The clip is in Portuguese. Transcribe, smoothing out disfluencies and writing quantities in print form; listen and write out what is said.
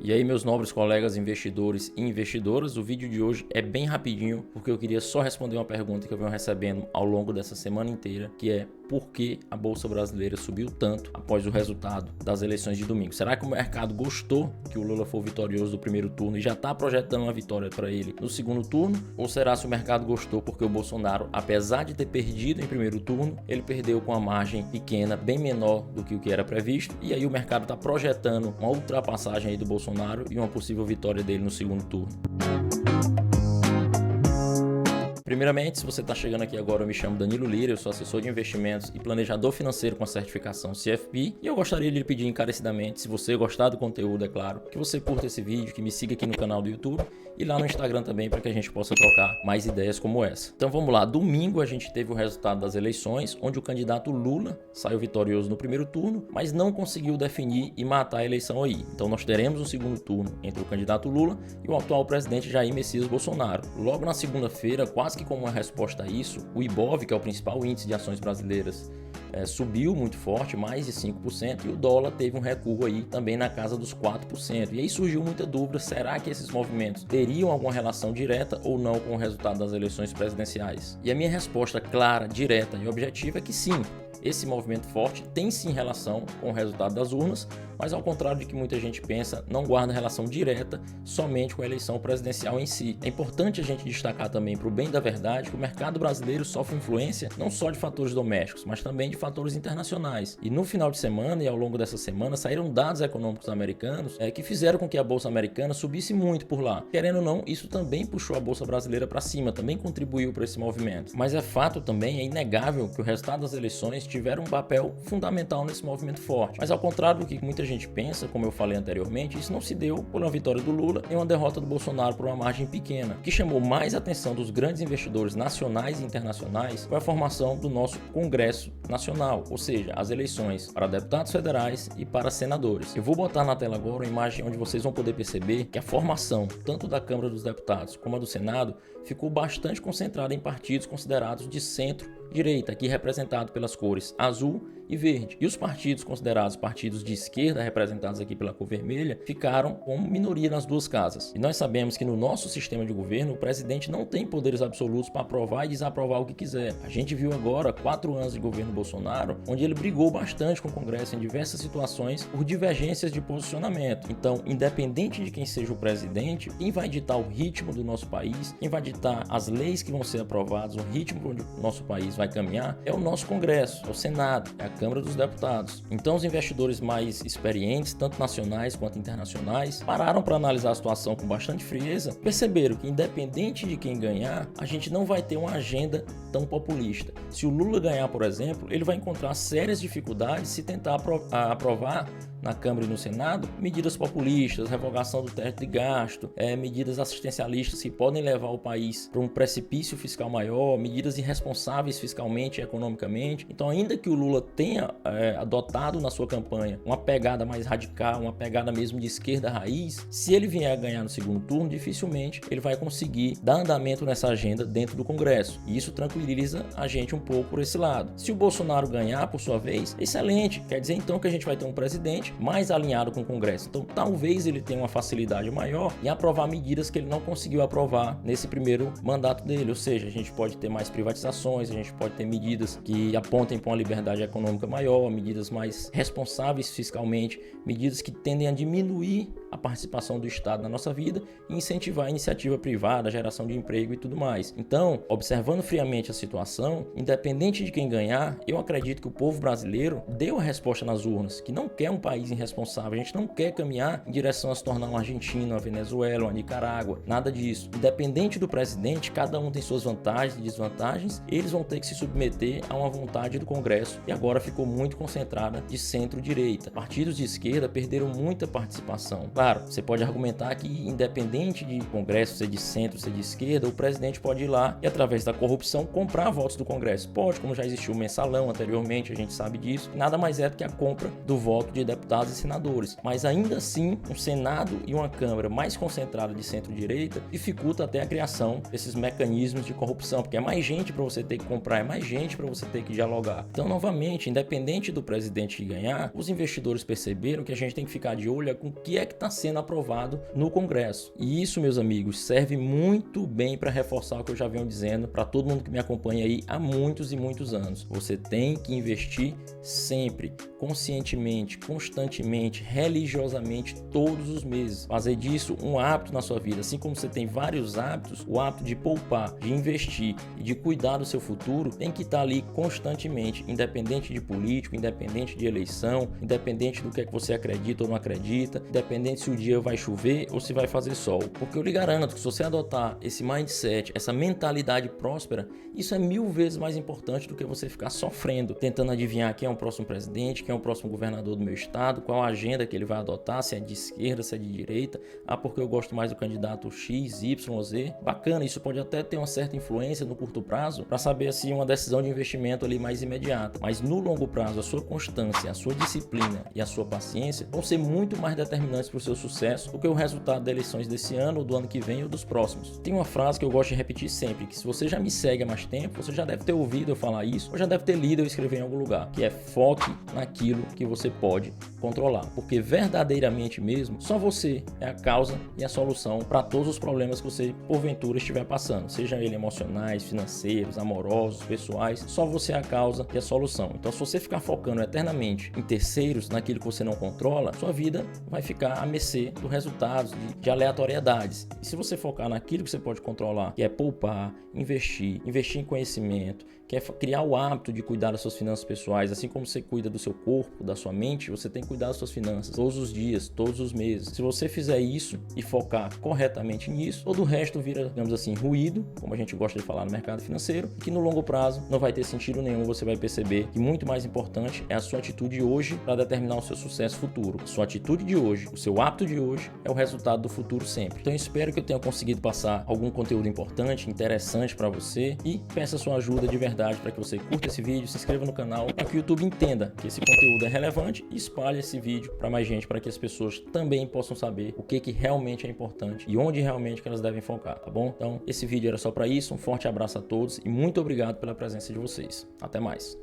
E aí, meus nobres colegas investidores e investidoras, o vídeo de hoje é bem rapidinho, porque eu queria só responder uma pergunta que eu venho recebendo ao longo dessa semana inteira, que é: por que a Bolsa Brasileira subiu tanto após o resultado das eleições de domingo? Será que o mercado gostou que o Lula foi vitorioso do primeiro turno e já está projetando uma vitória para ele no segundo turno? Ou será se o mercado gostou porque o Bolsonaro, apesar de ter perdido em primeiro turno, ele perdeu com uma margem pequena, bem menor do que o que era previsto, e aí o mercado está projetando uma ultrapassagem aí do Bolsonaro e uma possível vitória dele no segundo turno? Primeiramente, se você está chegando aqui agora, eu me chamo Danilo Lira, eu sou assessor de investimentos e planejador financeiro com a certificação CFP, e eu gostaria de lhe pedir encarecidamente, se você gostar do conteúdo, é claro, que você curta esse vídeo, que me siga aqui no canal do YouTube e lá no Instagram também, para que a gente possa trocar mais ideias como essa. Então vamos lá, domingo a gente teve o resultado das eleições, onde o candidato Lula saiu vitorioso no primeiro turno, mas não conseguiu definir e matar a eleição aí. Então nós teremos um segundo turno entre o candidato Lula e o atual presidente Jair Messias Bolsonaro. Logo na segunda-feira, quase que como uma resposta a isso, o Ibov, que é o principal índice de ações brasileiras, subiu muito forte, mais de 5%, e o dólar teve um recuo aí também na casa dos 4%. E aí surgiu muita dúvida: será que esses movimentos teriam alguma relação direta ou não com o resultado das eleições presidenciais? E a minha resposta clara, direta e objetiva é que sim. Esse movimento forte tem sim relação com o resultado das urnas, mas ao contrário de que muita gente pensa, não guarda relação direta somente com a eleição presidencial em si. É importante a gente destacar também, para o bem da verdade, que o mercado brasileiro sofre influência não só de fatores domésticos, mas também de fatores internacionais. E no final de semana e ao longo dessa semana saíram dados econômicos americanos que fizeram com que a Bolsa Americana subisse muito por lá. Querendo ou não, isso também puxou a Bolsa Brasileira para cima, também contribuiu para esse movimento. Mas é fato também, é inegável, que o resultado das eleições tiveram um papel fundamental nesse movimento forte. Mas ao contrário do que muita gente pensa, como eu falei anteriormente, isso não se deu por uma vitória do Lula e uma derrota do Bolsonaro por uma margem pequena. O que chamou mais atenção dos grandes investidores nacionais e internacionais foi a formação do nosso Congresso Nacional, ou seja, as eleições para deputados federais e para senadores. Eu vou botar na tela agora uma imagem onde vocês vão poder perceber que a formação, tanto da Câmara dos Deputados como a do Senado, ficou bastante concentrada em partidos considerados de centro-direita, aqui representado pelas cores azul e verde. E os partidos considerados partidos de esquerda, representados aqui pela cor vermelha, ficaram com minoria nas duas casas. E nós sabemos que no nosso sistema de governo, o presidente não tem poderes absolutos para aprovar e desaprovar o que quiser. A gente viu agora 4 anos de governo Bolsonaro, onde ele brigou bastante com o Congresso em diversas situações por divergências de posicionamento. Então, independente de quem seja o presidente, quem vai ditar o ritmo do nosso país, quem vai ditar as leis que vão ser aprovadas, o ritmo para onde o nosso país vai caminhar, é o nosso Congresso, é o Senado, é a Câmara dos Deputados. Então os investidores mais experientes, tanto nacionais quanto internacionais, pararam para analisar a situação com bastante frieza, perceberam que independente de quem ganhar, a gente não vai ter uma agenda tão populista. Se o Lula ganhar, por exemplo, ele vai encontrar sérias dificuldades se tentar aprovar na Câmara e no Senado medidas populistas, revogação do teto de gasto, medidas assistencialistas que podem levar o país para um precipício fiscal maior, medidas irresponsáveis fiscalmente e economicamente. Então, ainda que o Lula tenha adotado na sua campanha uma pegada mais radical, uma pegada mesmo de esquerda raiz, se ele vier a ganhar no segundo turno, dificilmente ele vai conseguir dar andamento nessa agenda dentro do Congresso. E isso tranquiliza a gente um pouco por esse lado. Se o Bolsonaro ganhar, por sua vez, excelente. Quer dizer então que a gente vai ter um presidente mais alinhado com o Congresso. Então talvez ele tenha uma facilidade maior em aprovar medidas que ele não conseguiu aprovar nesse primeiro mandato dele. Ou seja, a gente pode ter mais privatizações, a gente pode ter medidas que apontem para uma liberdade econômica maior, medidas mais responsáveis fiscalmente, medidas que tendem a diminuir a participação do Estado na nossa vida e incentivar a iniciativa privada, a geração de emprego e tudo mais. Então, observando friamente a situação, independente de quem ganhar, eu acredito que o povo brasileiro deu a resposta nas urnas, que não quer um país irresponsável, a gente não quer caminhar em direção a se tornar uma Argentina, uma Venezuela, uma Nicarágua, nada disso. Independente do presidente, cada um tem suas vantagens e desvantagens, eles vão ter que se submeter a uma vontade do Congresso, e agora ficou muito concentrada de centro-direita. Partidos de esquerda perderam muita participação. Claro, você pode argumentar que independente de Congresso ser de centro, ser de esquerda, o presidente pode ir lá e, através da corrupção, comprar votos do Congresso. Pode, como já existiu o mensalão anteriormente, a gente sabe disso. Nada mais é do que a compra do voto de deputados e senadores. Mas ainda assim, um Senado e uma Câmara mais concentrada de centro-direita dificulta até a criação desses mecanismos de corrupção, porque é mais gente para você ter que comprar, é mais gente para você ter que dialogar. Então, novamente, independente do presidente que ganhar, os investidores perceberam que a gente tem que ficar de olho com o que é que está está sendo aprovado no Congresso. E isso, meus amigos, serve muito bem para reforçar o que eu já venho dizendo para todo mundo que me acompanha aí há muitos e muitos anos. Você tem que investir sempre, conscientemente, constantemente, religiosamente, todos os meses. Fazer disso um hábito na sua vida. Assim como você tem vários hábitos, o hábito de poupar, de investir e de cuidar do seu futuro tem que estar ali constantemente, independente de político, independente de eleição, independente do que é que você acredita ou não acredita, independente se o dia vai chover ou se vai fazer sol. Porque eu lhe garanto que se você adotar esse mindset, essa mentalidade próspera, isso é 1000 vezes mais importante do que você ficar sofrendo, tentando adivinhar quem é o próximo presidente, quem é o próximo governador do meu estado, qual a agenda que ele vai adotar, se é de esquerda, se é de direita, porque eu gosto mais do candidato X, Y, Z. Bacana, isso pode até ter uma certa influência no curto prazo para saber assim uma decisão de investimento ali mais imediata, mas no longo prazo a sua constância, a sua disciplina e a sua paciência vão ser muito mais determinantes para o seu sucesso do que o resultado das eleições desse ano, ou do ano que vem ou dos próximos. Tem uma frase que eu gosto de repetir sempre, que se você já me segue há mais tempo, você já deve ter ouvido eu falar isso, ou já deve ter lido eu escrever em algum lugar, que é foque naquilo que você pode controlar, porque verdadeiramente mesmo, só você é a causa e a solução para todos os problemas que você porventura estiver passando, seja ele emocionais, financeiros, amorosos, pessoais, só você é a causa e a solução. Então, se você ficar focando eternamente em terceiros, naquilo que você não controla, sua vida vai ficar à mercê dos resultados de aleatoriedades. E se você focar naquilo que você pode controlar, que é poupar, investir em conhecimento, que é criar o hábito de cuidar das suas finanças pessoais, assim como você cuida do seu corpo, da sua mente, você tem que cuidar das suas finanças todos os dias, todos os meses. Se você fizer isso e focar corretamente nisso, todo o resto vira, digamos assim, ruído, como a gente gosta de falar no mercado financeiro, que no longo prazo não vai ter sentido nenhum. Você vai perceber que muito mais importante é a sua atitude hoje para determinar o seu sucesso futuro. A sua atitude de hoje, o seu hábito de hoje é o resultado do futuro sempre. Então eu espero que eu tenha conseguido passar algum conteúdo importante, interessante para você, e peço a sua ajuda de verdade para que você curta esse vídeo, se inscreva no canal, para que o YouTube entenda que esse conteúdo é relevante e espalhe esse vídeo para mais gente, para que as pessoas também possam saber o que realmente é importante e onde realmente que elas devem focar, tá bom? Então esse vídeo era só para isso, um forte abraço a todos e muito obrigado pela presença de vocês. Até mais.